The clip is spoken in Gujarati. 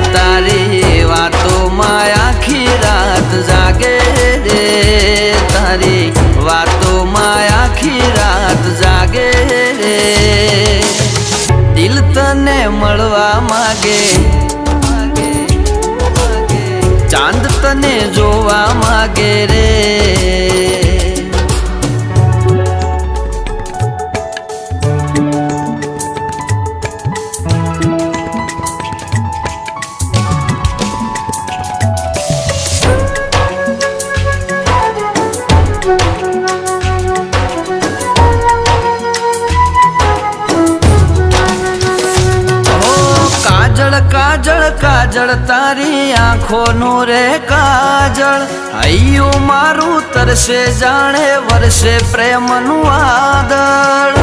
તારી વાતોમાં આખી રાત જાગે રે, તારી વાતોમાં આખી રાત જાગે રે, દિલ તને મળવા માગે, ચાંદ તને જોવા માગે રે. કાજળ કાજળ તારી આંખોનું રે કાજળ, હૈયું મારું તરસે જાણે વરસે પ્રેમનું વાદળ.